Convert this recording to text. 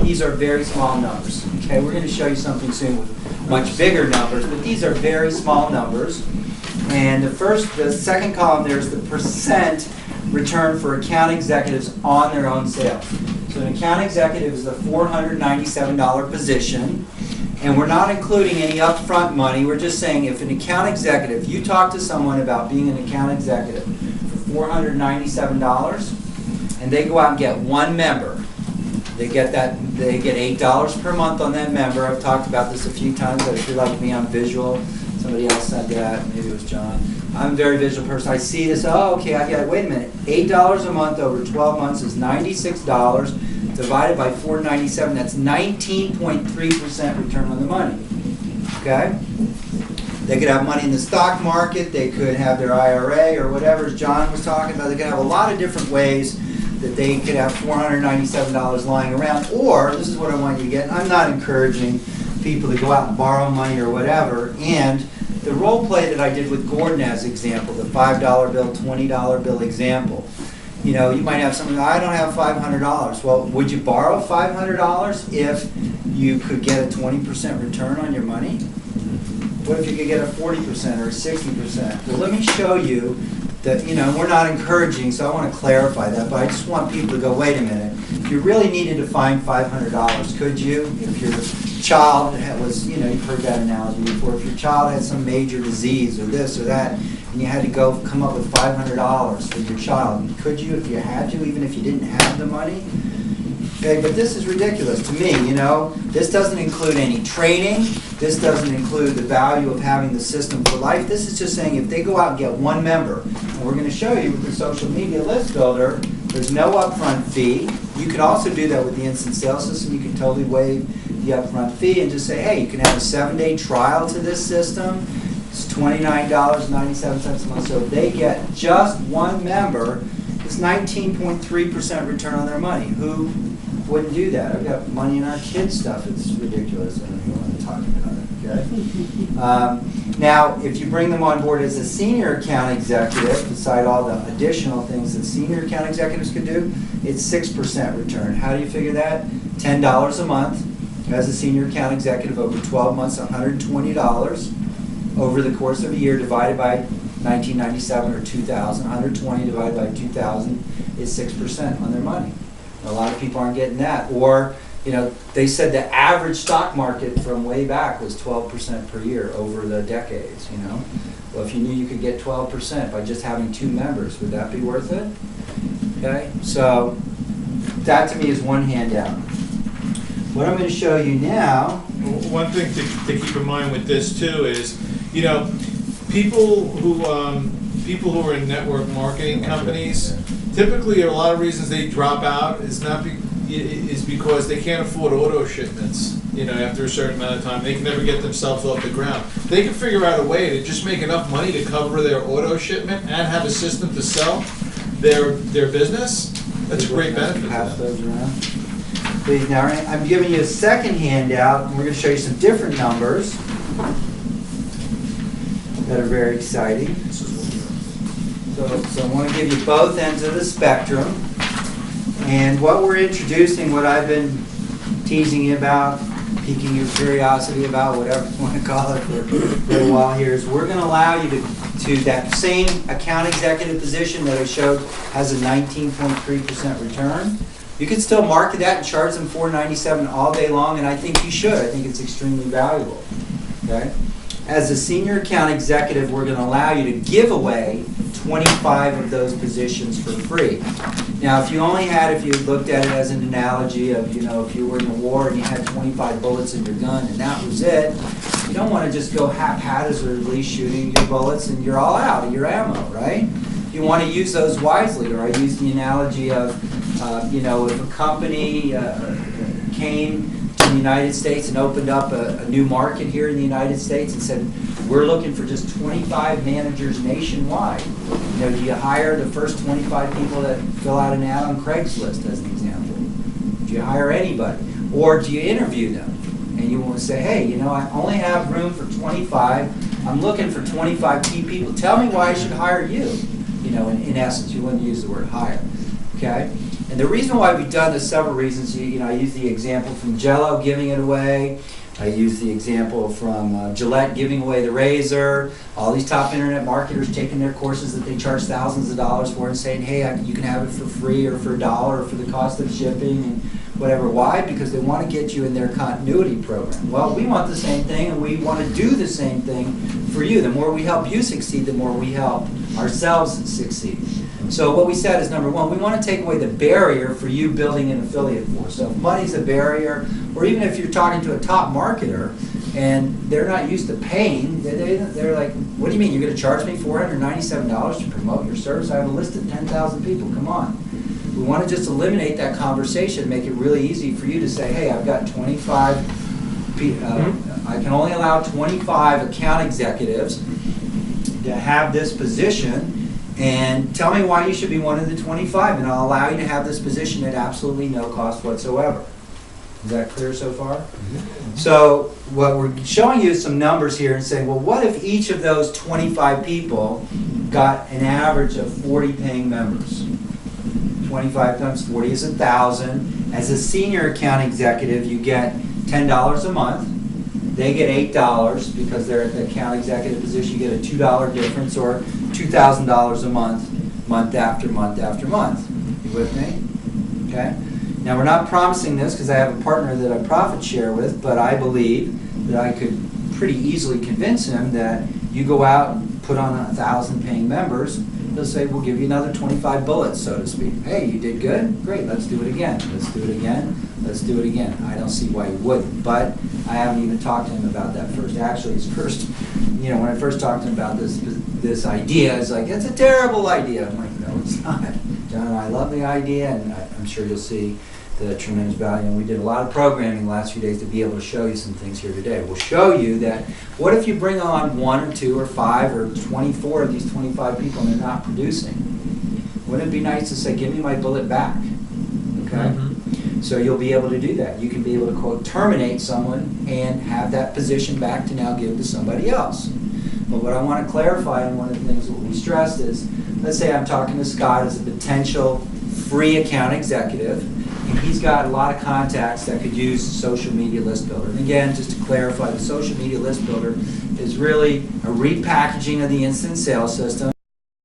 these are very small numbers. Okay, we're going to show you something soon with much bigger numbers, but these are very small numbers. And the second column there is the percent return for account executives on their own sales. So an account executive is the $497 position, and we're not including any upfront money. We're just saying if an account executive, you talk to someone about being an account executive for $497, and they go out and get one member. They get $8 per month on that member. I've talked about this a few times, but if you're like me, I'm visual. Somebody else said that, maybe it was John. I'm a very visual person. I see this, oh, okay, I got it. Wait a minute. $8 a month over 12 months is $96 divided by $497. That's 19.3% return on the money. Okay? They could have money in the stock market. They could have their IRA or whatever, as John was talking about. They could have a lot of different ways that they could have $497 lying around. Or, this is what I want you to get. I'm not encouraging people to go out and borrow money or whatever. And the role play that I did with Gordon as example, the $5 bill, $20 bill example. You know, you might have something, I don't have $500. Well, would you borrow $500 if you could get a 20% return on your money? What if you could get a 40% or a 60%? Well, let me show you that, you know, we're not encouraging, so I want to clarify that, but I just want people to go, wait a minute. If you really needed to find $500, could you? If your child was, you know, you've heard that analogy before, if your child had some major disease or this or that, and you had to go come up with $500 for your child, could you if you had to, even if you didn't have the money? Okay, but this is ridiculous to me, you know. This doesn't include any training. This doesn't include the value of having the system for life. This is just saying if they go out and get one member, and we're going to show you with the social media list builder, there's no upfront fee. You can also do that with the instant sales system. You can totally waive the upfront fee and just say, hey, you can have a 7-day trial to this system. It's $29.97 a month. So if they get just one member, it's 19.3% return on their money. Who wouldn't do that? I've got money in our kids' stuff. It's ridiculous. I don't even want to talk about it. Okay. Now, if you bring them on board as a senior account executive, beside all the additional things that senior account executives could do, it's 6% return. How do you figure that? $10 a month as a senior account executive over 12 months, $120 over the course of a year divided by 1997 or 2000. 120 divided by 2000 is 6% on their money. A lot of people aren't getting that. Or, you know, they said the average stock market from way back was 12% per year over the decades, you know. Well, if you knew you could get 12% by just having 2 members, would that be worth it? Okay, so that to me is one handout. What I'm going to show you now. One thing to keep in mind with this too is, you know, people who are in network marketing companies, typically a lot of reasons they drop out is because they can't afford auto shipments. You know, after a certain amount of time, they can never get themselves off the ground. They can figure out a way to just make enough money to cover their auto shipment and have a system to sell their business. That's a great benefit. Pass those around. Please, now I'm giving you a second handout, and we're going to show you some different numbers that are very exciting. So I want to give you both ends of the spectrum. And what we're introducing, what I've been teasing you about, piquing your curiosity about, whatever you want to call it for a while here, is we're going to allow you to that same account executive position that I showed has a 19.3% return. You can still market that and charge them $497 all day long, and I think you should. I think it's extremely valuable. Okay? As a senior account executive, we're going to allow you to give away 25 of those positions for free. Now, if you looked at it as an analogy of, you know, if you were in a war and you had 25 bullets in your gun and that was it, you don't want to just go haphazardly shooting your bullets and you're all out of your ammo, right? You want to use those wisely. Or I use the analogy of, you know, if a company came to the United States and opened up a new market here in the United States and said, we're looking for just 25 managers nationwide. You know, do you hire the first 25 people that fill out an ad on Craigslist, as an example? Do you hire anybody? Or do you interview them? And you want to say, hey, you know, I only have room for 25. I'm looking for 25 key people. Tell me why I should hire you. You know, in essence, you wouldn't use the word hire. Okay? And the reason why we've done this, several reasons. I use the example from Jell-O giving it away. I use the example from Gillette giving away the razor. All these top internet marketers taking their courses that they charge thousands of dollars for and saying, hey, you can have it for free or for $1 or for the cost of shipping and whatever. Why? Because they want to get you in their continuity program. Well, we want the same thing, and we want to do the same thing for you. The more we help you succeed, the more we help ourselves succeed. So what we said is, number one, we want to take away the barrier for you building an affiliate force. So if money's a barrier, or even if you're talking to a top marketer and they're not used to paying, they're like, what do you mean, you're going to charge me $497 to promote your service? I have a list of 10,000 people, come on. We want to just eliminate that conversation, make it really easy for you to say, hey, I've got 25, I can only allow 25 account executives to have this position, and tell me why you should be one of the 25, and I'll allow you to have this position at absolutely no cost whatsoever. Is that clear so far? Mm-hmm. So what we're showing you is some numbers here and saying, well, what if each of those 25 people got an average of 40 paying members? 25 times 40 is 1,000. As a senior account executive, you get $10 a month. They get $8 because they're at the account executive position. You get a $2 difference, or $2,000 a month, month after month after month. You with me? Okay. Now we're not promising this because I have a partner that I profit share with, but I believe that I could pretty easily convince him that you go out and put on 1,000 paying members. He'll say, we'll give you another 25 bullets, so to speak. Hey, you did good? Great, let's do it again. Let's do it again. Let's do it again. I don't see why he wouldn't, but I haven't even talked to him about that first. Actually, his first, when I first talked to him about this idea, it's like, it's a terrible idea. I'm like, no, it's not. John, I love the idea, and I'm sure you'll see the tremendous value. And we did a lot of programming the last few days to be able to show you some things here today. We'll show you that what if you bring on 1 or 2 or 5 or 24 of these 25 people and they're not producing? Wouldn't it be nice to say, give me my bullet back? Okay? Mm-hmm. So you'll be able to do that. You can be able to, quote, terminate someone and have that position back to now give to somebody else. But what I want to clarify, and one of the things that we stressed is, let's say I'm talking to Scott as a potential free account executive, and he's got a lot of contacts that could use Social Media List Builder. And again, just to clarify, the Social Media List Builder is really a repackaging of the instant sales system.